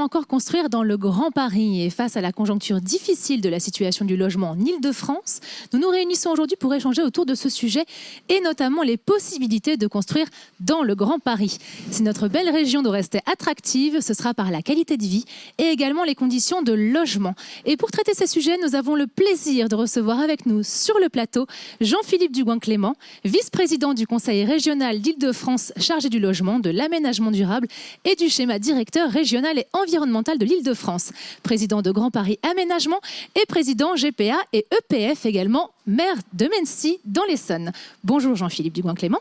encore construire dans le Grand Paris? Et face à la conjoncture difficile de la situation du logement en Île-de-France, nous nous réunissons aujourd'hui pour échanger autour de ce sujet et notamment les possibilités de construire dans le Grand Paris. Si notre belle région doit rester attractive, ce sera par la qualité de vie et également les conditions de logement. Et pour traiter ces sujets, nous avons le plaisir de recevoir avec nous sur le plateau Jean-Philippe Dugoin-Clément, vice-président du Conseil régional d'Île-de-France chargé du logement, de l'aménagement durable et du schéma directeur régional et environnemental de l'Île-de-France, président de Grand Paris Aménagement et président GPA et EPF également, maire de Mennecy dans l'Essonne. Bonjour Jean-Philippe Dugoin-Clément.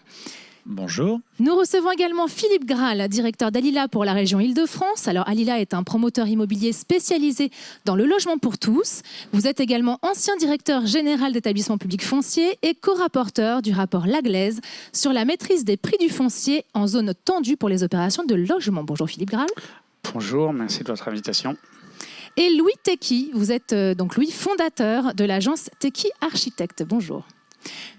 Bonjour. Nous recevons également Philippe Graal, directeur d'Alila pour la région Île-de-France. Alors Alila est un promoteur immobilier spécialisé dans le logement pour tous. Vous êtes également ancien directeur général d'établissements publics fonciers et co-rapporteur du rapport Laglaise sur la maîtrise des prix du foncier en zone tendue pour les opérations de logement. Bonjour Philippe Graal. Bonjour, merci de votre invitation. Et Louis Tequi, vous êtes donc Louis, fondateur de l'agence Tequi Architecte. Bonjour.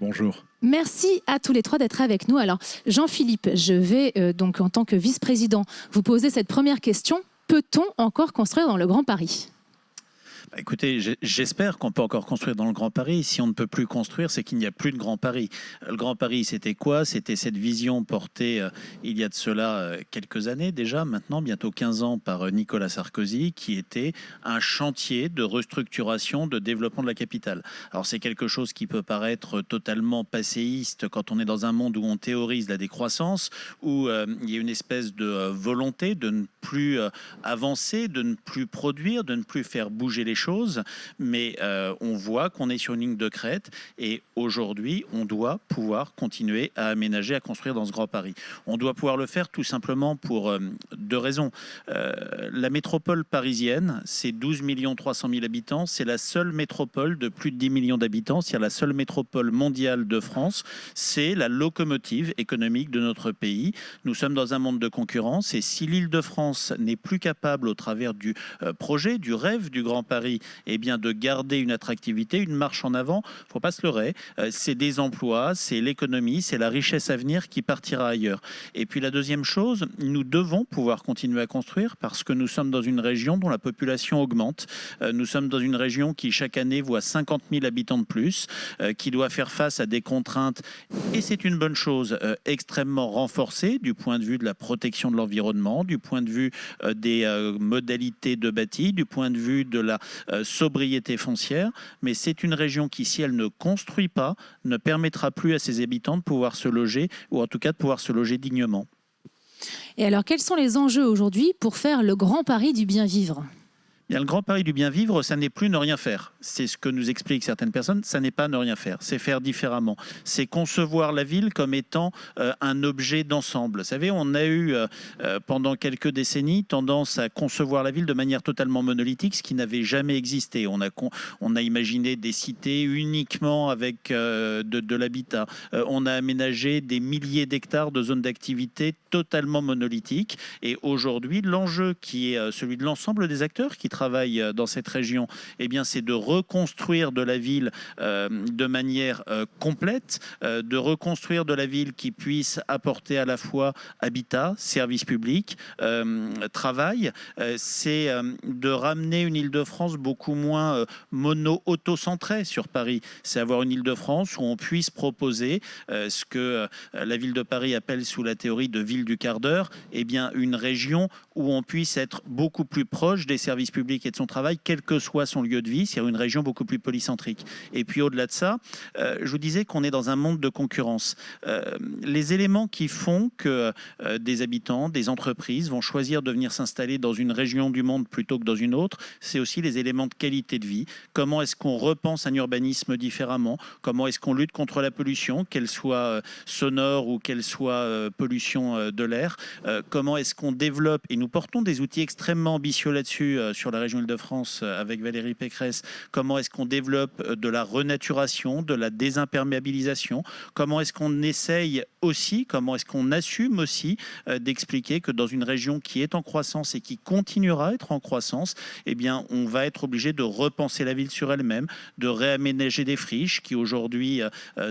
Bonjour. Merci à tous les trois d'être avec nous. Alors, Jean-Philippe, je vais donc en tant que vice-président vous poser cette première question. Peut-on encore construire dans le Grand Paris ? Écoutez, j'espère qu'on peut encore construire dans le Grand Paris. Si on ne peut plus construire, c'est qu'il n'y a plus de Grand Paris. Le Grand Paris, c'était quoi? C'était cette vision portée il y a de cela quelques années déjà, maintenant bientôt 15 ans, par Nicolas Sarkozy, qui était un chantier de restructuration, de développement de la capitale. Alors c'est quelque chose qui peut paraître totalement passéiste quand on est dans un monde où on théorise la décroissance, où il y a une espèce de volonté de ne plus avancer, de ne plus produire, de ne plus faire bouger les choses, mais on voit qu'on est sur une ligne de crête et aujourd'hui, on doit pouvoir continuer à aménager, à construire dans ce Grand Paris. On doit pouvoir le faire tout simplement pour deux raisons. La métropole parisienne, c'est 12 300 000 habitants, c'est la seule métropole de plus de 10 millions d'habitants, c'est-à-dire la seule métropole mondiale de France, c'est la locomotive économique de notre pays. Nous sommes dans un monde de concurrence et si l'Île-de-France n'est plus capable, au travers du projet, du rêve du Grand Paris, eh bien, de garder une attractivité, une marche en avant, il ne faut pas se leurrer, c'est des emplois, c'est l'économie, c'est la richesse à venir qui partira ailleurs. Et puis la deuxième chose, nous devons pouvoir continuer à construire parce que nous sommes dans une région dont la population augmente. Nous sommes dans une région qui chaque année voit 50 000 habitants de plus, qui doit faire face à des contraintes, et c'est une bonne chose, extrêmement renforcée du point de vue de la protection de l'environnement, du point de vue des modalités de bâti, du point de vue de la sobriété foncière, mais c'est une région qui, si elle ne construit pas, ne permettra plus à ses habitants de pouvoir se loger, ou en tout cas de pouvoir se loger dignement. Et alors, quels sont les enjeux aujourd'hui pour faire le Grand Paris du bien vivre ? Bien, le Grand Paris du bien vivre, ça n'est plus ne rien faire. C'est ce que nous expliquent certaines personnes. Ça n'est pas ne rien faire. C'est faire différemment. C'est concevoir la ville comme étant un objet d'ensemble. Vous savez, on a eu pendant quelques décennies tendance à concevoir la ville de manière totalement monolithique, ce qui n'avait jamais existé. On a imaginé des cités uniquement avec de l'habitat. On a aménagé des milliers d'hectares de zones d'activité totalement monolithiques. Et aujourd'hui, l'enjeu qui est celui de l'ensemble des acteurs qui travaillent dans cette région, eh bien, c'est de reconstruire de la ville de manière complète, de reconstruire de la ville qui puisse apporter à la fois habitat, services publics, travail. C'est de ramener une Île-de-France beaucoup moins mono-auto-centrée sur Paris. C'est avoir une Île-de-France où on puisse proposer ce que la ville de Paris appelle sous la théorie de ville du quart d'heure, eh bien, une région où on puisse être beaucoup plus proche des services publics et de son travail, quel que soit son lieu de vie, c'est une région beaucoup plus polycentrique. Et puis au-delà de ça, je vous disais qu'on est dans un monde de concurrence. Les éléments qui font que des habitants, des entreprises vont choisir de venir s'installer dans une région du monde plutôt que dans une autre, c'est aussi les éléments de qualité de vie. Comment est-ce qu'on repense un urbanisme différemment? Comment est-ce qu'on lutte contre la pollution, qu'elle soit sonore ou qu'elle soit pollution de l'air? Comment est-ce qu'on développe, et nous portons des outils extrêmement ambitieux là-dessus, sur la région Île-de-France avec Valérie Pécresse, comment est-ce qu'on développe de la renaturation, de la désimperméabilisation, comment est-ce qu'on essaye aussi, comment est-ce qu'on assume aussi d'expliquer que dans une région qui est en croissance et qui continuera à être en croissance, eh bien, on va être obligé de repenser la ville sur elle-même, de réaménager des friches qui aujourd'hui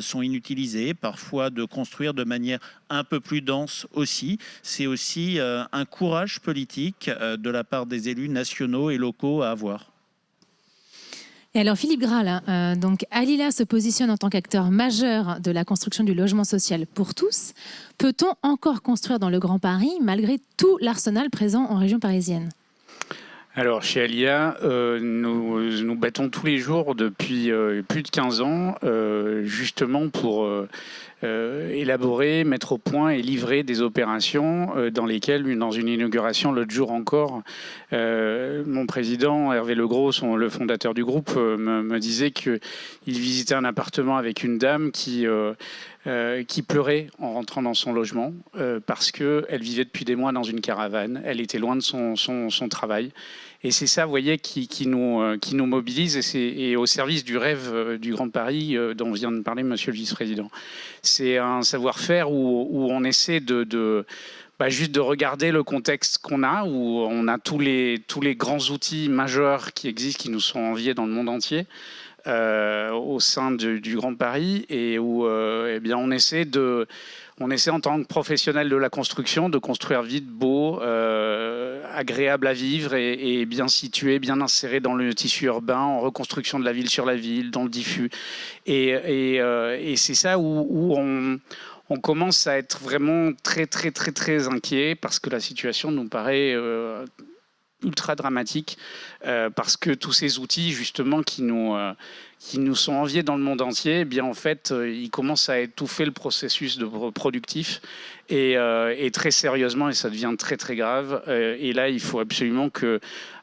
sont inutilisées, parfois de construire de manière un peu plus dense aussi. C'est aussi un courage politique de la part des élus nationaux et locaux à avoir. Et alors Philippe Grahl, donc Alila se positionne en tant qu'acteur majeur de la construction du logement social pour tous. Peut-on encore construire dans le Grand Paris malgré tout l'arsenal présent en région parisienne ? Alors, chez Alila, nous battons tous les jours depuis plus de 15 ans, justement pour élaborer, mettre au point et livrer des opérations dans lesquelles, dans une inauguration l'autre jour encore, mon président Hervé Legros, le fondateur du groupe, me disait qu'il visitait un appartement avec une dame qui pleurait en rentrant dans son logement parce qu'elle vivait depuis des mois dans une caravane, elle était loin de son travail. Et c'est ça, vous voyez, qui nous mobilise et au service du rêve du Grand Paris dont vient de parler Monsieur le Vice-président. C'est un savoir-faire où on essaie juste de regarder le contexte qu'on a, où on a tous les grands outils majeurs qui existent, qui nous sont enviés dans le monde entier. Au sein du Grand Paris et où on essaie en tant que professionnel de la construction de construire vite, beau, agréable à vivre et bien situé, bien inséré dans le tissu urbain, en reconstruction de la ville sur la ville, dans le diffus. Et c'est ça où on commence à être vraiment très très très très inquiet parce que la situation nous paraît ultra dramatique parce que tous ces outils justement qui nous sont enviés dans le monde entier, eh bien en fait ils commencent à étouffer le processus productif et très sérieusement, et ça devient très très grave. Et là il faut absolument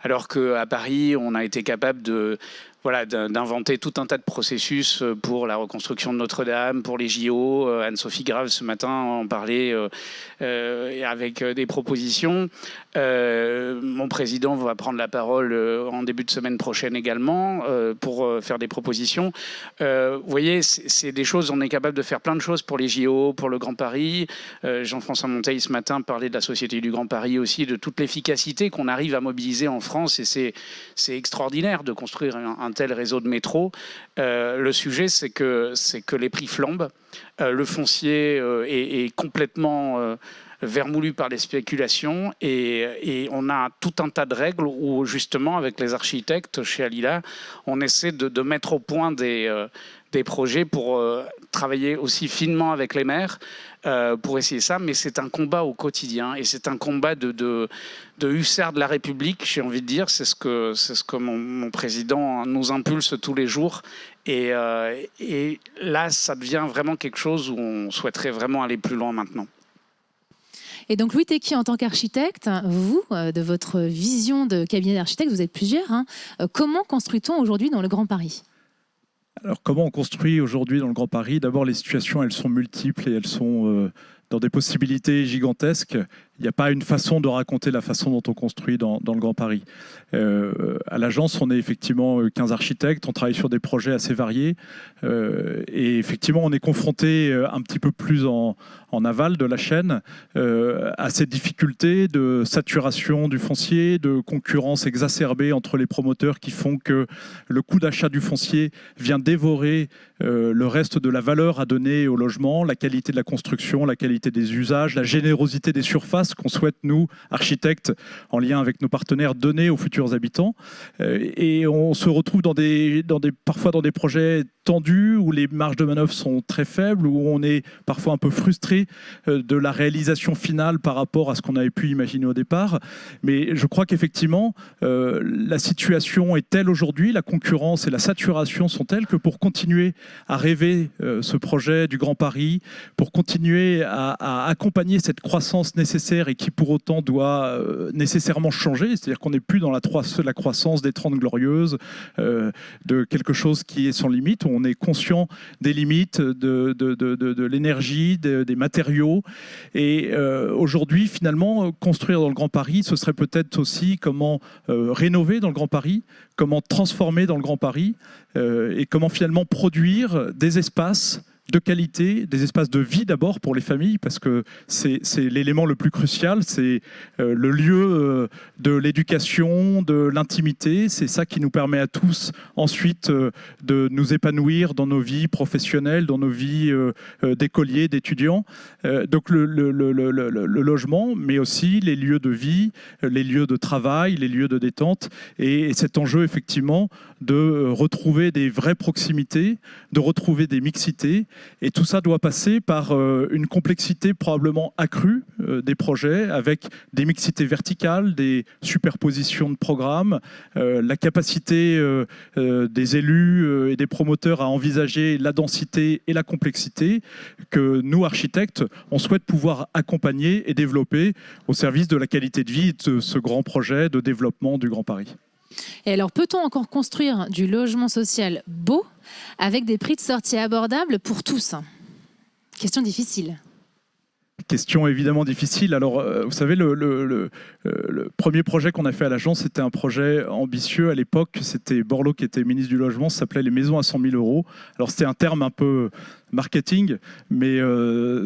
alors qu'à Paris on a été capable d'inventer tout un tas de processus pour la reconstruction de Notre-Dame, pour les JO. Anne-Sophie Grave, ce matin, en parlait avec des propositions. Mon président va prendre la parole en début de semaine prochaine également pour faire des propositions. Vous voyez, c'est des choses, on est capable de faire plein de choses pour les JO, pour le Grand Paris. Jean-François Monteil, ce matin, parlait de la Société du Grand Paris aussi, de toute l'efficacité qu'on arrive à mobiliser en France. Et c'est extraordinaire de construire un tel réseau de métro. Le sujet, c'est que les prix flambent. Le foncier est complètement vermoulu par les spéculations et on a tout un tas de règles où justement avec les architectes chez Alila, on essaie de mettre au point des projets pour travailler aussi finement avec les maires pour essayer ça, mais c'est un combat au quotidien et c'est un combat de hussards de la République, j'ai envie de dire. C'est ce que mon président nous impulse tous les jours et là ça devient vraiment quelque chose où on souhaiterait vraiment aller plus loin maintenant. Et donc Louis Tequi, en tant qu'architecte, vous, de votre vision de cabinet d'architecte, vous êtes plusieurs, comment construit-on aujourd'hui dans le Grand Paris ? Alors comment on construit aujourd'hui dans le Grand Paris ? D'abord, les situations, elles sont multiples et elles sont dans des possibilités gigantesques. Il n'y a pas une façon de raconter la façon dont on construit dans le Grand Paris. À l'agence, on est effectivement 15 architectes, on travaille sur des projets assez variés. Et effectivement, on est confronté un petit peu plus en aval de la chaîne à ces difficultés de saturation du foncier, de concurrence exacerbée entre les promoteurs qui font que le coût d'achat du foncier vient dévorer le reste de la valeur à donner au logement, la qualité de la construction, la qualité des usages, la générosité des surfaces qu'on souhaite, nous, architectes, en lien avec nos partenaires, donner aux futurs habitants. Et on se retrouve parfois dans des projets tendus, où les marges de manœuvre sont très faibles, où on est parfois un peu frustré de la réalisation finale par rapport à ce qu'on avait pu imaginer au départ. Mais je crois qu'effectivement, la situation est telle aujourd'hui, la concurrence et la saturation sont telles que pour continuer à rêver ce projet du Grand Paris, pour continuer à accompagner cette croissance nécessaire et qui pour autant doit nécessairement changer, c'est-à-dire qu'on n'est plus dans la croissance des 30 glorieuses, de quelque chose qui est sans limite, où on est conscient des limites de l'énergie, des matériaux. Et aujourd'hui, finalement, construire dans le Grand Paris, ce serait peut-être aussi comment rénover dans le Grand Paris, comment transformer dans le Grand Paris, et comment finalement produire des espaces de qualité, des espaces de vie d'abord pour les familles, parce que c'est l'élément le plus crucial, c'est le lieu de l'éducation, de l'intimité, c'est ça qui nous permet à tous ensuite de nous épanouir dans nos vies professionnelles, dans nos vies d'écoliers, d'étudiants. Donc le logement, mais aussi les lieux de vie, les lieux de travail, les lieux de détente, et cet enjeu effectivement de retrouver des vraies proximités, de retrouver des mixités. Et tout ça doit passer par une complexité probablement accrue des projets, avec des mixités verticales, des superpositions de programmes, la capacité des élus et des promoteurs à envisager la densité et la complexité que nous, architectes, on souhaite pouvoir accompagner et développer au service de la qualité de vie de ce grand projet de développement du Grand Paris. Et alors, peut-on encore construire du logement social beau avec des prix de sortie abordables pour tous? Question difficile. Question évidemment difficile. Alors, vous savez, le premier projet qu'on a fait à l'agence, c'était un projet ambitieux à l'époque. C'était Borloo qui était ministre du Logement. Ça s'appelait les maisons à 100 000 euros. Alors, c'était un terme un peu marketing, mais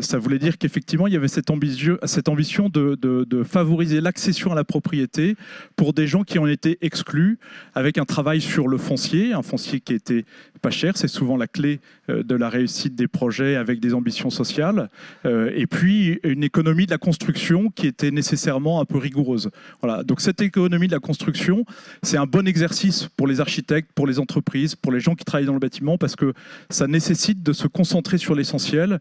ça voulait dire qu'effectivement, il y avait cette ambition de favoriser l'accession à la propriété pour des gens qui ont été exclus, avec un travail sur le foncier, un foncier qui était pas cher. C'est souvent la clé de la réussite des projets avec des ambitions sociales. Et puis, une économie de la construction qui était nécessairement un peu rigoureuse. Voilà. Donc cette économie de la construction, c'est un bon exercice pour les architectes, pour les entreprises, pour les gens qui travaillent dans le bâtiment, parce que ça nécessite de se concentrer sur l'essentiel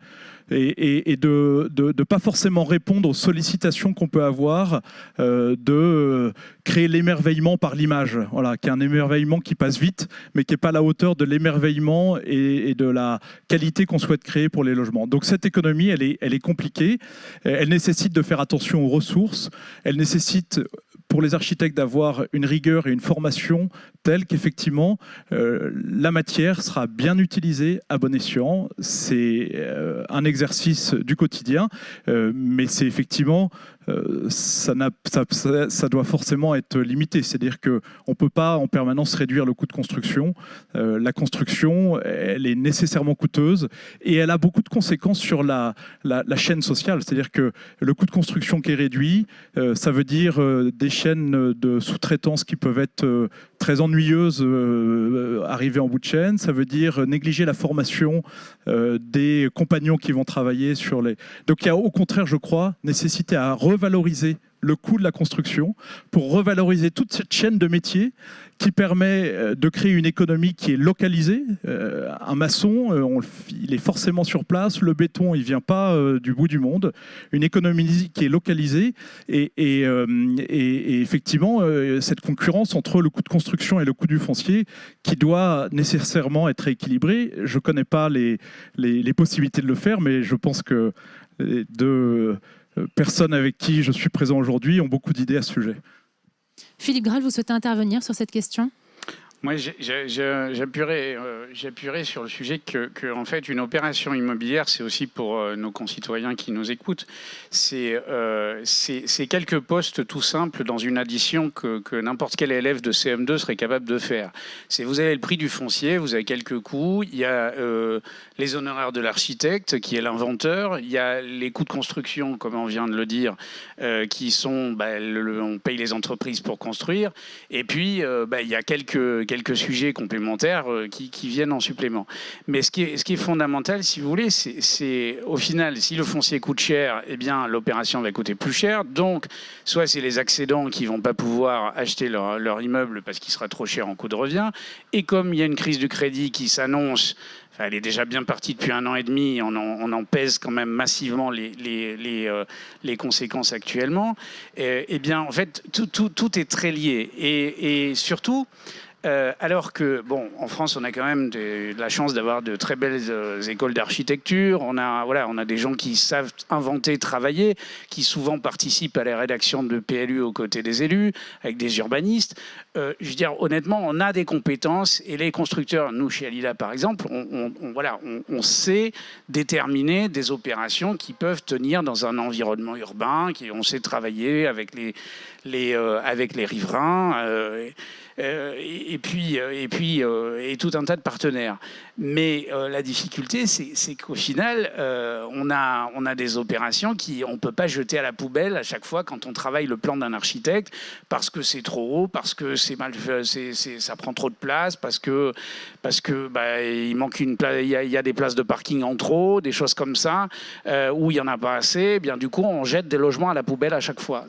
et de ne pas forcément répondre aux sollicitations qu'on peut avoir, de créer l'émerveillement par l'image, voilà, qui est un émerveillement qui passe vite, mais qui n'est pas à la hauteur de l'émerveillement et de la qualité qu'on souhaite créer pour les logements. Donc cette économie, elle est compliquée, elle nécessite de faire attention aux ressources, elle nécessite pour les architectes d'avoir une rigueur et une formation telle qu'effectivement la matière sera bien utilisée à bon escient. C'est un exercice du quotidien, mais c'est effectivement ça doit forcément être limité. C'est-à-dire qu'on ne peut pas en permanence réduire le coût de construction. La construction, elle est nécessairement coûteuse et elle a beaucoup de conséquences sur la chaîne sociale. C'est-à-dire que le coût de construction qui est réduit, ça veut dire des chaînes de sous-traitance qui peuvent être très ennuyeuses, arriver en bout de chaîne. Ça veut dire négliger la formation des compagnons qui vont travailler sur les... Donc il y a au contraire, je crois, nécessité à revaloriser le coût de la construction pour revaloriser toute cette chaîne de métiers qui permet de créer une économie qui est localisée. Un maçon, il est forcément sur place, le béton, il ne vient pas du bout du monde. Une économie qui est localisée et effectivement, cette concurrence entre le coût de construction et le coût du foncier qui doit nécessairement être équilibrée. Je ne connais pas les possibilités de le faire, mais je pense que les deux personnes avec qui je suis présent aujourd'hui ont beaucoup d'idées à ce sujet. Philippe Graal, vous souhaitez intervenir sur cette question ? Moi, j'appuierai sur le sujet que en fait, une opération immobilière, c'est aussi pour nos concitoyens qui nous écoutent, c'est quelques postes tout simples dans une addition que n'importe quel élève de CM2 serait capable de faire. Vous avez le prix du foncier, vous avez quelques coûts, il y a les honoraires de l'architecte qui est l'inventeur, il y a les coûts de construction, comme on vient de le dire, qui sont, on paye les entreprises pour construire, et puis il y a quelques sujets complémentaires qui viennent en supplément. Mais ce qui est fondamental, si vous voulez, c'est au final, si le foncier coûte cher, eh bien l'opération va coûter plus cher. Donc, soit c'est les accédants qui vont pas pouvoir acheter leur immeuble parce qu'il sera trop cher en coût de revient. Et comme il y a une crise du crédit qui s'annonce, enfin, elle est déjà bien partie depuis 1 an et demi, on en pèse quand même massivement les conséquences actuellement. Eh bien, en fait, tout est très lié. Et surtout, Alors que, bon, en France, on a quand même la chance d'avoir de très belles écoles d'architecture. On a des gens qui savent inventer, travailler, qui souvent participent à la rédaction de PLU aux côtés des élus, avec des urbanistes. Je veux dire, honnêtement, on a des compétences et les constructeurs, nous, chez Alila, par exemple, on sait déterminer des opérations qui peuvent tenir dans un environnement urbain, on sait travailler avec les riverains. Et tout un tas de partenaires. Mais la difficulté, c'est qu'au final, on a des opérations on ne peut pas jeter à la poubelle à chaque fois quand on travaille le plan d'un architecte parce que c'est trop haut, parce que ça prend trop de place, parce que il manque une place, il y a des places de parking en trop, des choses comme ça, où il n'y en a pas assez. Bien, du coup, on jette des logements à la poubelle à chaque fois.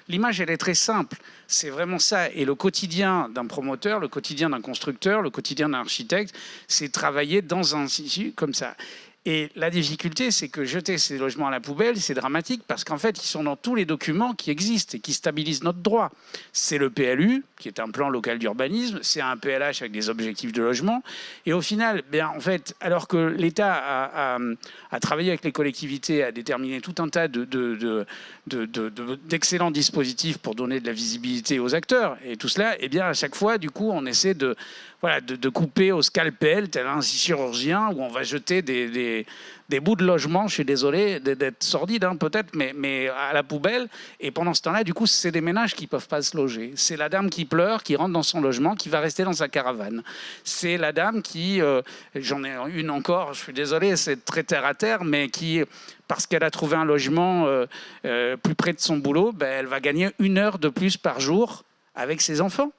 L'image, elle est très simple. C'est vraiment ça. Et le quotidien d'un promoteur, le quotidien d'un constructeur, le quotidien d'un architecte, c'est travailler dans un institut comme ça. Et la difficulté, c'est que jeter ces logements à la poubelle, c'est dramatique parce qu'en fait, ils sont dans tous les documents qui existent et qui stabilisent notre droit. C'est le PLU, qui est un plan local d'urbanisme, c'est un PLH avec des objectifs de logement. Et au final, en fait, alors que l'État a travaillé avec les collectivités à déterminer tout un tas d'excellents dispositifs pour donner de la visibilité aux acteurs et tout cela, à chaque fois, du coup, on essaie de couper au scalpel, tel un chirurgien, où on va jeter des bouts de logement, je suis désolé d'être sordide peut-être, mais à la poubelle. Et pendant ce temps-là, du coup, c'est des ménages qui ne peuvent pas se loger. C'est la dame qui pleure, qui rentre dans son logement, qui va rester dans sa caravane. C'est la dame qui, j'en ai une encore, je suis désolé, c'est très terre à terre, mais qui, parce qu'elle a trouvé un logement plus près de son boulot, elle va gagner 1 heure de plus par jour avec ses enfants.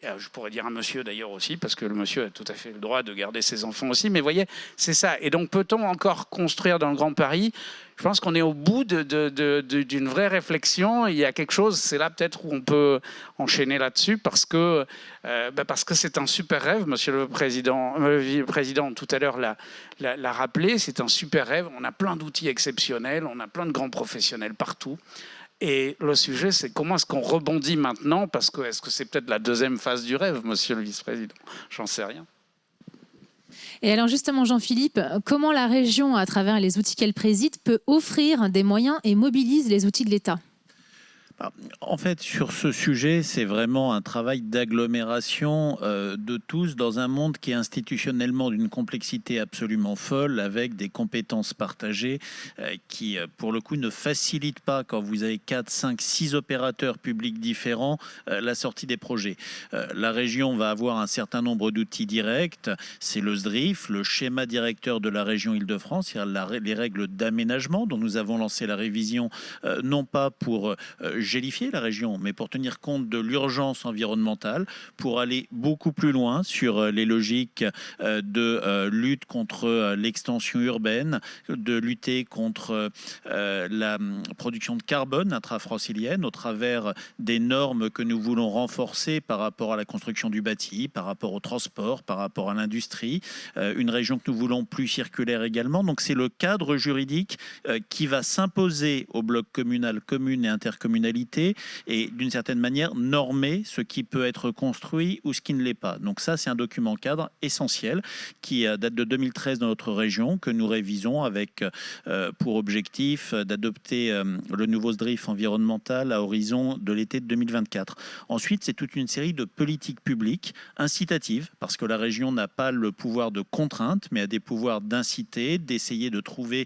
Je pourrais dire un monsieur d'ailleurs aussi, parce que le monsieur a tout à fait le droit de garder ses enfants aussi. Mais vous voyez, c'est ça. Et donc, peut-on encore construire dans le Grand Paris ? Je pense qu'on est au bout d'une vraie réflexion. Il y a quelque chose, c'est là peut-être où on peut enchaîner là-dessus, parce que c'est un super rêve. Monsieur le Président tout à l'heure l'a rappelé, c'est un super rêve. On a plein d'outils exceptionnels, on a plein de grands professionnels partout. Et le sujet, c'est comment est-ce qu'on rebondit maintenant, parce que est-ce que c'est peut-être la deuxième phase du rêve, monsieur le vice-président ? J'en sais rien. Et alors justement, Jean-Philippe, comment la région, à travers les outils qu'elle préside, peut offrir des moyens et mobilise les outils de l'État ? En fait, sur ce sujet, c'est vraiment un travail d'agglomération de tous dans un monde qui est institutionnellement d'une complexité absolument folle, avec des compétences partagées qui, pour le coup, ne facilitent pas, quand vous avez 4, 5, 6 opérateurs publics différents, la sortie des projets. La région va avoir un certain nombre d'outils directs. C'est le SDRIF, le schéma directeur de la région Île-de-France, c'est-à-dire les règles d'aménagement dont nous avons lancé la révision, non pas pour gélifier la région, mais pour tenir compte de l'urgence environnementale, pour aller beaucoup plus loin sur les logiques de lutte contre l'extension urbaine, de lutter contre la production de carbone intrafrancilienne au travers des normes que nous voulons renforcer par rapport à la construction du bâti, par rapport au transport, par rapport à l'industrie, une région que nous voulons plus circulaire également. Donc c'est le cadre juridique qui va s'imposer au bloc communal, commune et intercommunalité, et d'une certaine manière normer ce qui peut être construit ou ce qui ne l'est pas. Donc ça, c'est un document cadre essentiel qui date de 2013 dans notre région, que nous révisons avec pour objectif d'adopter le nouveau SDRIF environnemental à horizon de l'été de 2024. Ensuite, c'est toute une série de politiques publiques incitatives, parce que la région n'a pas le pouvoir de contrainte, mais a des pouvoirs d'inciter, d'essayer de trouver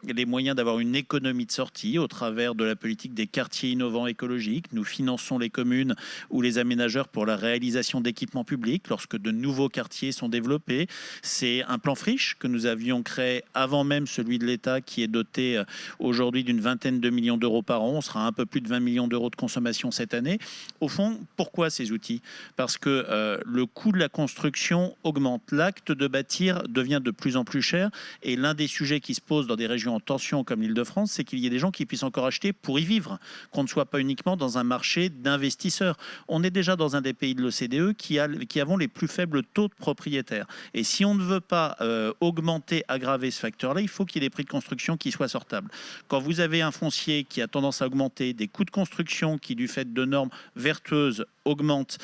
les moyens d'avoir une économie de sortie au travers de la politique des quartiers innovants écologiques. Nous finançons les communes ou les aménageurs pour la réalisation d'équipements publics lorsque de nouveaux quartiers sont développés. C'est un plan friche que nous avions créé avant même celui de l'État, qui est doté aujourd'hui d'une 20aine de millions d'euros par an. On sera un peu plus de 20 millions d'euros de consommation cette année. Au fond, pourquoi ces outils ? Parce que le coût de la construction augmente. L'acte de bâtir devient de plus en plus cher, et l'un des sujets qui se posent dans des régions en tension comme l'Île-de-France, c'est qu'il y ait des gens qui puissent encore acheter pour y vivre, qu'on ne soit pas uniquement dans un marché d'investisseurs. On est déjà dans un des pays de l'OCDE qui avons les plus faibles taux de propriétaires. Et si on ne veut pas augmenter, aggraver ce facteur-là, il faut qu'il y ait des prix de construction qui soient sortables. Quand vous avez un foncier qui a tendance à augmenter, des coûts de construction qui, du fait de normes vertueuses, augmente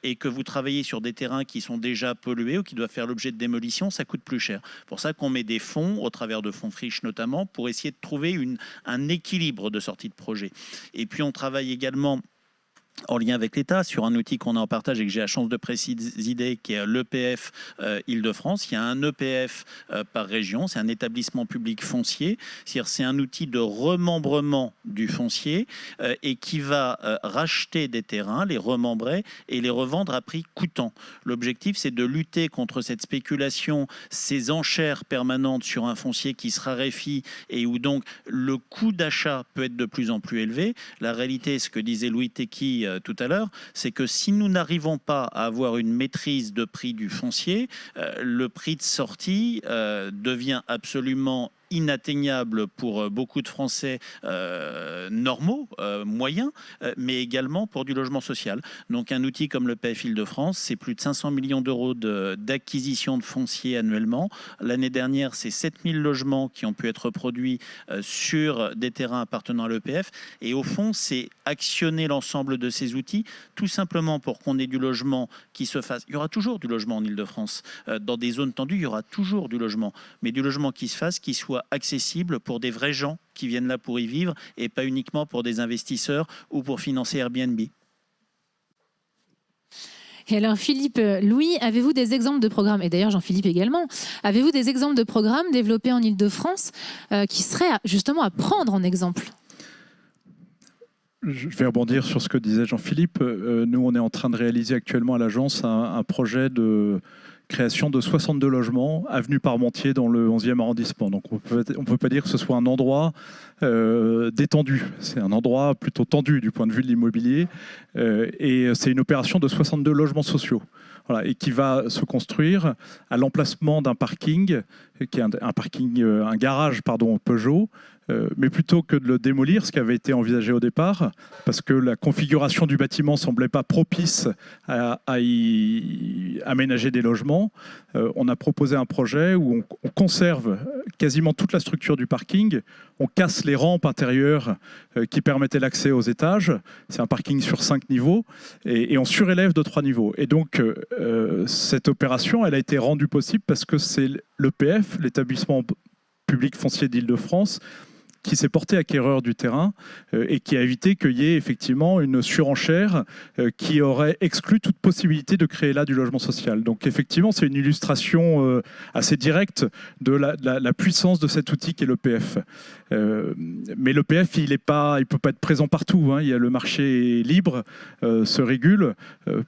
et que vous travaillez sur des terrains qui sont déjà pollués ou qui doivent faire l'objet de démolition, ça coûte plus cher. C'est pour ça qu'on met des fonds, au travers de fonds friches notamment, pour essayer de trouver un équilibre de sortie de projet. Et puis on travaille également en lien avec l'État, sur un outil qu'on a en partage et que j'ai la chance de présider, qui est l'EPF Île-de-France. Il y a un EPF par région, c'est un établissement public foncier, c'est-à-dire c'est un outil de remembrement du foncier et qui va racheter des terrains, les remembrer et les revendre à prix coûtant. L'objectif, c'est de lutter contre cette spéculation, ces enchères permanentes sur un foncier qui se raréfie et où donc le coût d'achat peut être de plus en plus élevé. La réalité, ce que disait Louis Tequi tout à l'heure, c'est que si nous n'arrivons pas à avoir une maîtrise de prix du foncier, le prix de sortie devient absolument inatteignable pour beaucoup de Français normaux, moyens, mais également pour du logement social. Donc un outil comme le PF Île-de-France, c'est plus de 500 millions d'euros d'acquisition de foncier annuellement. L'année dernière, c'est 7000 logements qui ont pu être produits sur des terrains appartenant à l'EPF. Et au fond, c'est actionner l'ensemble de ces outils, tout simplement pour qu'on ait du logement qui se fasse. Il y aura toujours du logement en Île-de-France. Dans des zones tendues, il y aura toujours du logement. Mais du logement qui se fasse, qui soit accessible pour des vrais gens qui viennent là pour y vivre et pas uniquement pour des investisseurs ou pour financer Airbnb. Et alors Philippe, Louis, avez-vous des exemples de programmes, et d'ailleurs Jean-Philippe également, avez-vous des exemples de programmes développés en Île-de-France qui seraient justement à prendre en exemple ? Je vais rebondir sur ce que disait Jean-Philippe. Nous, on est en train de réaliser actuellement à l'agence un projet de création de 62 logements, avenue Parmentier, dans le 11e arrondissement. Donc on peut pas dire que ce soit un endroit détendu. C'est un endroit plutôt tendu du point de vue de l'immobilier. Et c'est une opération de 62 logements sociaux. Voilà, et qui va se construire à l'emplacement d'un parking, qui est un garage Peugeot, mais plutôt que de le démolir, ce qui avait été envisagé au départ, parce que la configuration du bâtiment ne semblait pas propice à y aménager des logements, on a proposé un projet où on conserve quasiment toute la structure du parking, on casse les rampes intérieures qui permettaient l'accès aux étages, c'est un parking sur 5 niveaux, et on surélève de 3 niveaux. Et donc, cette opération, elle a été rendue possible parce que c'est l'EPF, l'établissement public foncier d'Île-de-France, qui s'est porté acquéreur du terrain et qui a évité qu'il y ait effectivement une surenchère qui aurait exclu toute possibilité de créer là du logement social. Donc effectivement, c'est une illustration assez directe de la puissance de cet outil qu'est l'EPF. Mais l'EPF, il peut pas être présent partout. Hein. Il y a le marché libre, se régule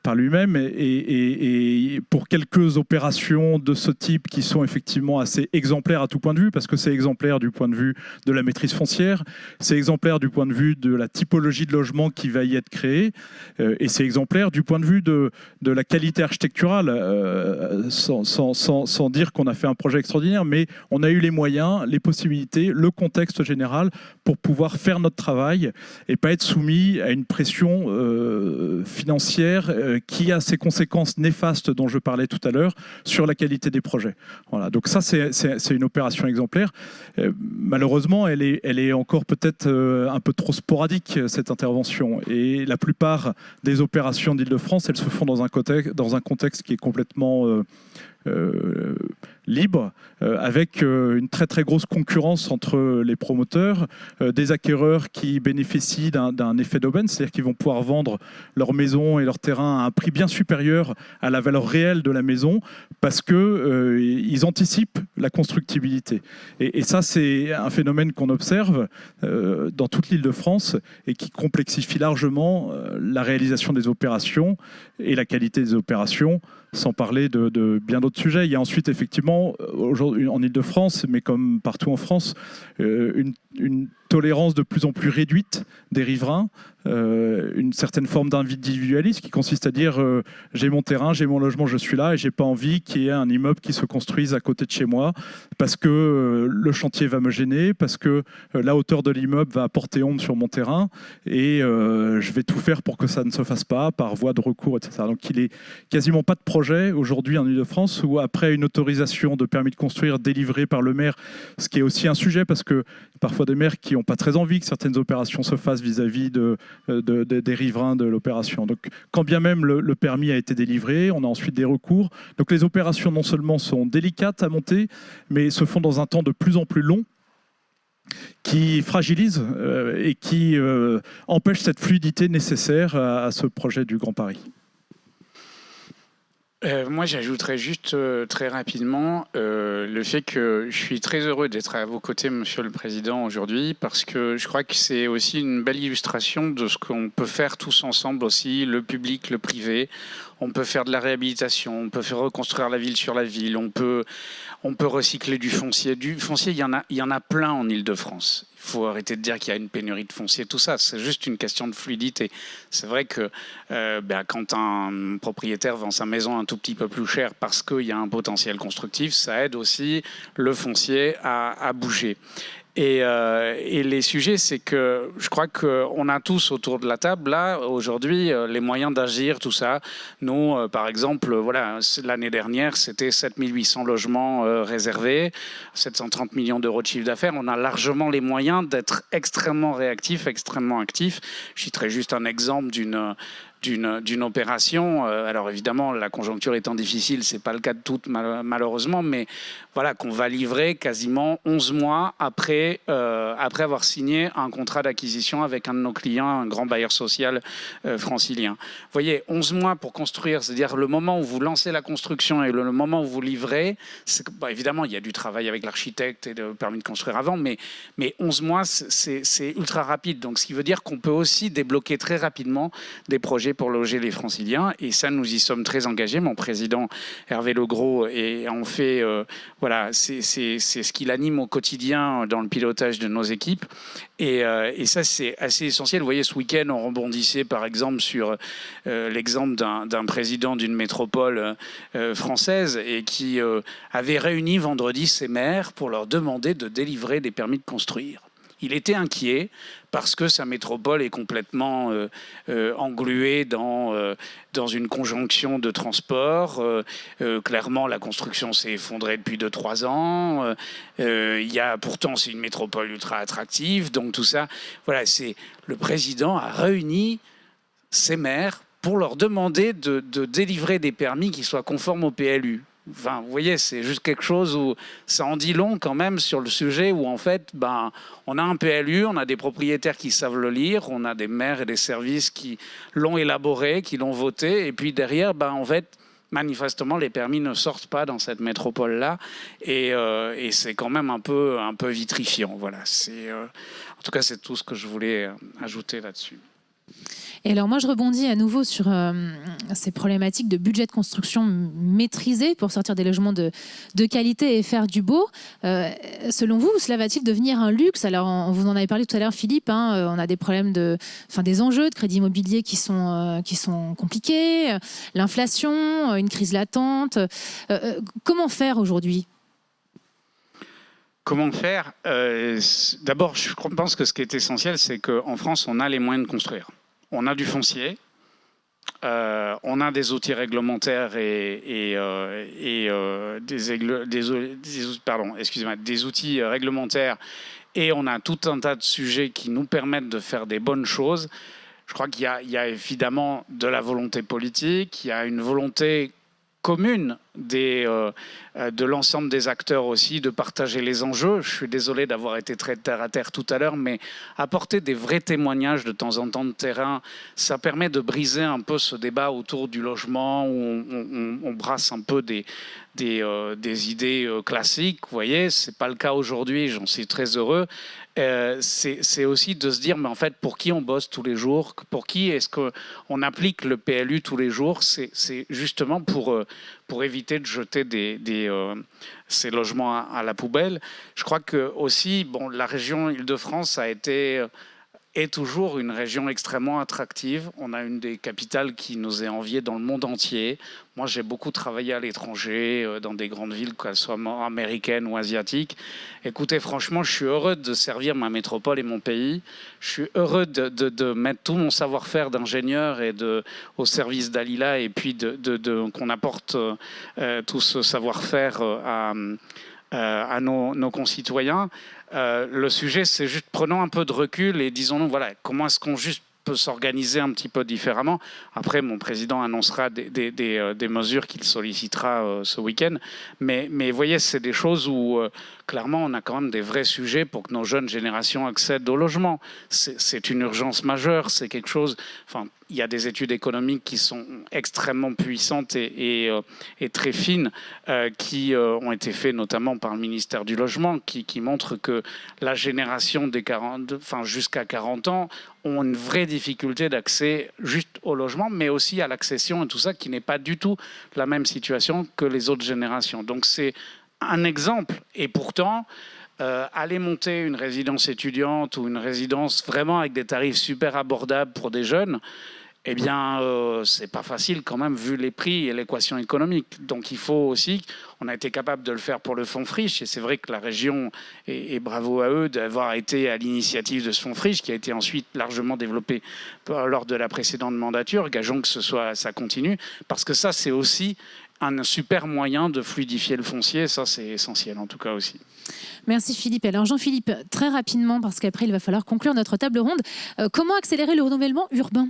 par lui-même. Et pour quelques opérations de ce type qui sont effectivement assez exemplaires à tout point de vue, parce que c'est exemplaire du point de vue de la maîtrise foncière, c'est exemplaire du point de vue de la typologie de logement qui va y être créé, et c'est exemplaire du point de vue de la qualité architecturale, sans dire qu'on a fait un projet extraordinaire, mais on a eu les moyens, les possibilités, le contexte général pour pouvoir faire notre travail et pas être soumis à une pression financière qui a ses conséquences néfastes dont je parlais tout à l'heure sur la qualité des projets. Voilà, donc ça c'est une opération exemplaire. Malheureusement, elle est encore peut-être un peu trop sporadique, cette intervention. Et la plupart des opérations d'Île-de-France, elles se font dans un contexte qui est complètement libre, avec une très très grosse concurrence entre les promoteurs, des acquéreurs qui bénéficient d'un effet d'aubaine, c'est-à-dire qu'ils vont pouvoir vendre leur maison et leur terrain à un prix bien supérieur à la valeur réelle de la maison, parce qu'ils anticipent la constructibilité. Et ça, c'est un phénomène qu'on observe dans toute l'Île-de-France et qui complexifie largement la réalisation des opérations et la qualité des opérations, sans parler de bien d'autres sujets. Il y a ensuite effectivement, aujourd'hui en Île-de-France, mais comme partout en France, une tolérance de plus en plus réduite des riverains, une certaine forme d'individualisme qui consiste à dire j'ai mon terrain, j'ai mon logement, je suis là et j'ai pas envie qu'il y ait un immeuble qui se construise à côté de chez moi parce que le chantier va me gêner, parce que la hauteur de l'immeuble va apporter ombre sur mon terrain et je vais tout faire pour que ça ne se fasse pas par voie de recours, etc. Donc il est quasiment pas de projet aujourd'hui en Île-de-France où après une autorisation de permis de construire délivrée par le maire, ce qui est aussi un sujet parce que parfois des maires qui n'ont pas très envie que certaines opérations se fassent vis-à-vis de des riverains de l'opération. Donc, quand bien même le permis a été délivré, on a ensuite des recours. Donc les opérations non seulement sont délicates à monter, mais se font dans un temps de plus en plus long, qui fragilise et qui empêche cette fluidité nécessaire à ce projet du Grand Paris. Moi, j'ajouterais juste très rapidement le fait que je suis très heureux d'être à vos côtés, Monsieur le Président, aujourd'hui, parce que je crois que c'est aussi une belle illustration de ce qu'on peut faire tous ensemble aussi, le public, le privé. On peut faire de la réhabilitation, on peut faire reconstruire la ville sur la ville, on peut recycler du foncier. Du foncier, il y en a plein en Île-de-France. Il faut arrêter de dire qu'il y a une pénurie de foncier, tout ça. C'est juste une question de fluidité. C'est vrai que quand un propriétaire vend sa maison un tout petit peu plus cher parce qu'il y a un potentiel constructif, ça aide aussi le foncier à bouger. Et les sujets, c'est que je crois qu'on a tous autour de la table, là, aujourd'hui, les moyens d'agir, tout ça. Nous, par exemple, voilà, l'année dernière, c'était 7800 logements réservés, 730 millions d'euros de chiffre d'affaires. On a largement les moyens d'être extrêmement réactifs, extrêmement actifs. Je citerai juste un exemple d'une opération. Alors évidemment, la conjoncture étant difficile, c'est pas le cas de toutes malheureusement, mais voilà, qu'on va livrer quasiment 11 mois après avoir signé un contrat d'acquisition avec un de nos clients, un grand bailleur social francilien. Vous voyez, 11 mois pour construire, c'est-à-dire le moment où vous lancez la construction et le moment où vous livrez, évidemment, il y a du travail avec l'architecte et le permis de construire avant, mais 11 mois, c'est ultra rapide. Donc, ce qui veut dire qu'on peut aussi débloquer très rapidement des projets pour loger les franciliens, et ça, nous y sommes très engagés. Mon président Hervé Legros en fait, voilà, c'est ce qui l'anime au quotidien dans le pilotage de nos équipes, et ça, c'est assez essentiel. Vous voyez, ce week-end, on rebondissait par exemple sur l'exemple d'un président d'une métropole française et qui avait réuni vendredi ses maires pour leur demander de délivrer des permis de construire. Il était inquiet parce que sa métropole est complètement engluée dans une conjonction de transport. Clairement, la construction s'est effondrée depuis 2-3 ans. Pourtant, c'est une métropole ultra attractive. Donc tout ça, voilà, le président a réuni ses maires pour leur demander de délivrer des permis qui soient conformes au PLU. Enfin, vous voyez, c'est juste quelque chose où ça en dit long quand même sur le sujet où en fait, on a un PLU, on a des propriétaires qui savent le lire, on a des maires et des services qui l'ont élaboré, qui l'ont voté, et puis derrière, en fait, manifestement, les permis ne sortent pas dans cette métropole-là, et c'est quand même un peu vitrifiant. Voilà. En tout cas, c'est tout ce que je voulais ajouter là-dessus. Et alors moi, je rebondis à nouveau sur ces problématiques de budget de construction maîtrisé pour sortir des logements de qualité et faire du beau. Selon vous, cela va-t-il devenir un luxe? Alors, vous en avez parlé tout à l'heure, Philippe, on a des problèmes des enjeux de crédit immobilier qui sont compliqués, l'inflation, une crise latente. Comment faire aujourd'hui ? Comment faire ? D'abord, je pense que ce qui est essentiel, c'est qu'en France, on a les moyens de construire. On a du foncier, on a des outils réglementaires des outils réglementaires, et on a tout un tas de sujets qui nous permettent de faire des bonnes choses. Je crois qu'il y a évidemment de la volonté politique, il y a une volonté commune de l'ensemble des acteurs aussi, de partager les enjeux. Je suis désolé d'avoir été très terre à terre tout à l'heure, mais apporter des vrais témoignages de temps en temps de terrain, ça permet de briser un peu ce débat autour du logement où on brasse un peu des idées classiques. Vous voyez, c'est pas le cas aujourd'hui, j'en suis très heureux. C'est aussi de se dire, mais en fait, pour qui on bosse tous les jours, pour qui est-ce qu'on applique le PLU tous les jours, c'est justement pour éviter de jeter ces logements à la poubelle. Je crois que aussi, la région Île-de-France est toujours une région extrêmement attractive. On a une des capitales qui nous est enviée dans le monde entier. Moi, j'ai beaucoup travaillé à l'étranger, dans des grandes villes, qu'elles soient américaines ou asiatiques. Écoutez, franchement, je suis heureux de servir ma métropole et mon pays. Je suis heureux de mettre tout mon savoir-faire d'ingénieur au service d'Alila, et puis qu'on apporte tout ce savoir-faire à nos concitoyens. Le sujet, c'est juste prenons un peu de recul et disons-nous, voilà, comment est-ce qu'on juste peut s'organiser un petit peu différemment. Après, mon président annoncera des mesures qu'il sollicitera ce week-end. Mais vous voyez, c'est des choses où, clairement, on a quand même des vrais sujets pour que nos jeunes générations accèdent au logement. C'est une urgence majeure. C'est quelque chose... Enfin, il y a des études économiques qui sont extrêmement puissantes et très fines qui ont été faites notamment par le ministère du Logement, qui montrent que la génération des 40, enfin, jusqu'à 40 ans ont une vraie difficulté d'accès juste au logement, mais aussi à l'accession et tout ça, qui n'est pas du tout la même situation que les autres générations. Donc c'est un exemple. Et pourtant, aller monter une résidence étudiante ou une résidence vraiment avec des tarifs super abordables pour des jeunes, eh bien, c'est pas facile quand même vu les prix et l'équation économique. Donc il faut aussi, on a été capable de le faire pour le fonds Friche, et c'est vrai que la région, et bravo à eux d'avoir été à l'initiative de ce fonds Friche, qui a été ensuite largement développé lors de la précédente mandature. Gageons que ça continue, parce que ça, c'est aussi un super moyen de fluidifier le foncier. Ça, c'est essentiel en tout cas aussi. Merci Philippe. Alors Jean-Philippe, très rapidement, parce qu'après il va falloir conclure notre table ronde, comment accélérer le renouvellement urbain ?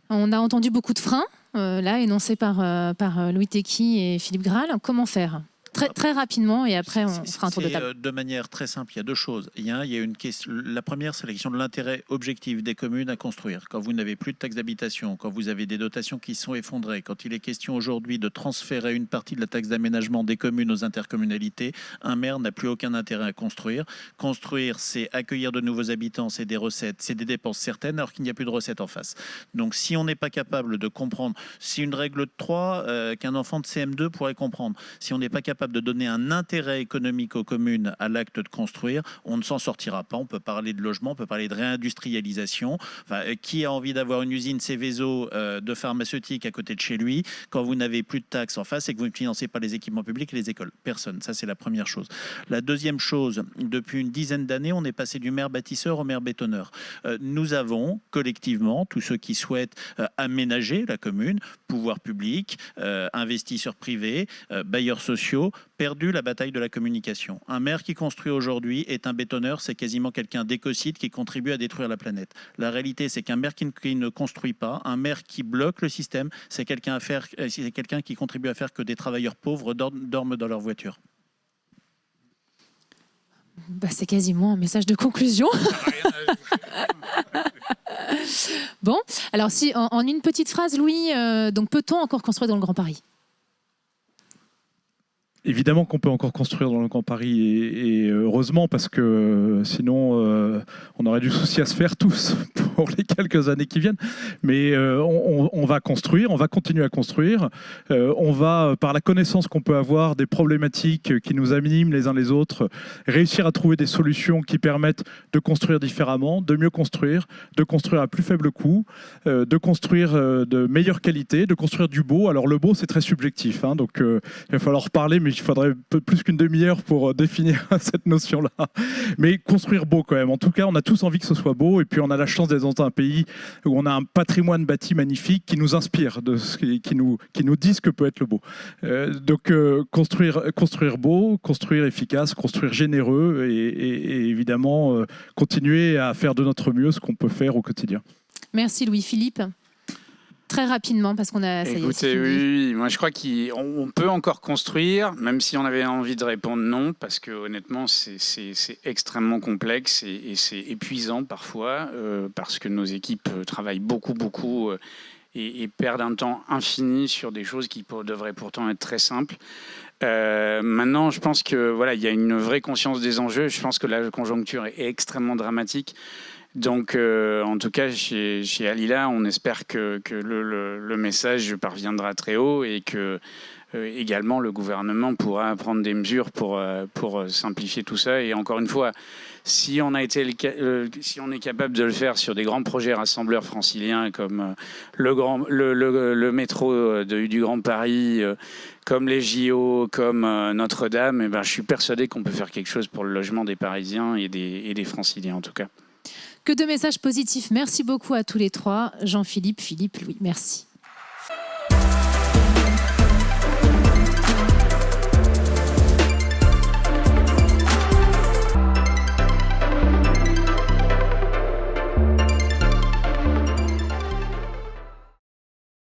On a entendu beaucoup de freins, là, énoncés par Louis Tequi et Philippe Graal. Comment faire ? Très rapidement, et après on fera un tour de table. De manière très simple, il y a deux choses. Il y a une question. La première, c'est la question de l'intérêt objectif des communes à construire. Quand vous n'avez plus de taxes d'habitation, quand vous avez des dotations qui sont effondrées, quand il est question aujourd'hui de transférer une partie de la taxe d'aménagement des communes aux intercommunalités, un maire n'a plus aucun intérêt à construire. Construire, c'est accueillir de nouveaux habitants, c'est des recettes, c'est des dépenses certaines, alors qu'il n'y a plus de recettes en face. Donc si on n'est pas capable de comprendre, si une règle de 3 qu'un enfant de CM2 pourrait comprendre, si on n'est pas capable de donner un intérêt économique aux communes à l'acte de construire, on ne s'en sortira pas. On peut parler de logement, on peut parler de réindustrialisation. Enfin, qui a envie d'avoir une usine Céveso de pharmaceutique à côté de chez lui quand vous n'avez plus de taxes en face et que vous ne financez pas les équipements publics et les écoles? Personne. Ça, c'est la première chose. La deuxième chose, depuis une dizaine d'années, on est passé du maire bâtisseur au maire bétonneur. Nous avons collectivement, tous ceux qui souhaitent aménager la commune, pouvoir public, investisseurs privés, bailleurs sociaux, perdu la bataille de la communication. Un maire qui construit aujourd'hui est un bétonneur, c'est quasiment quelqu'un d'écocide qui contribue à détruire la planète. La réalité, c'est qu'un maire qui ne construit pas, un maire qui bloque le système, c'est quelqu'un qui contribue à faire que des travailleurs pauvres dorment dans leur voiture. C'est quasiment un message de conclusion. Bon, alors si en une petite phrase, Louis, donc peut-on encore construire dans le Grand Paris ? Évidemment qu'on peut encore construire dans le Grand Paris, et heureusement, parce que sinon on aurait du souci à se faire tous pour les quelques années qui viennent. Mais on va construire, on va continuer à construire. On va, par la connaissance qu'on peut avoir des problématiques qui nous animent les uns les autres, réussir à trouver des solutions qui permettent de construire différemment, de mieux construire, de construire à plus faible coût, de construire de meilleure qualité, de construire du beau. Alors le beau, c'est très subjectif, hein, donc il va falloir parler, mais il faudrait plus qu'une demi-heure pour définir cette notion-là. Mais construire beau quand même. En tout cas, on a tous envie que ce soit beau, et puis on a la chance d'être dans un pays où on a un patrimoine bâti magnifique qui nous inspire, qui nous dit ce que peut être le beau. Donc construire beau, construire efficace, construire généreux, et évidemment continuer à faire de notre mieux ce qu'on peut faire au quotidien. Merci Louis-Philippe. Très rapidement, parce qu'on a... Écoutez, oui, moi je crois qu'on peut encore construire, même si on avait envie de répondre non, parce que honnêtement c'est extrêmement complexe et c'est épuisant parfois, parce que nos équipes travaillent beaucoup et perdent un temps infini sur des choses qui devraient pourtant être très simples. Maintenant, je pense que voilà, il y a une vraie conscience des enjeux. Je pense que la conjoncture est extrêmement dramatique. Donc, en tout cas, chez Alila, on espère que le message parviendra très haut et que également le gouvernement pourra prendre des mesures pour simplifier tout ça. Et encore une fois, si on est capable de le faire sur des grands projets rassembleurs franciliens comme le métro du Grand Paris, comme les JO, comme Notre-Dame, eh ben, je suis persuadé qu'on peut faire quelque chose pour le logement des Parisiens et des Franciliens en tout cas. Que de messages positifs. Merci beaucoup à tous les trois. Jean-Philippe, Philippe, Louis, merci.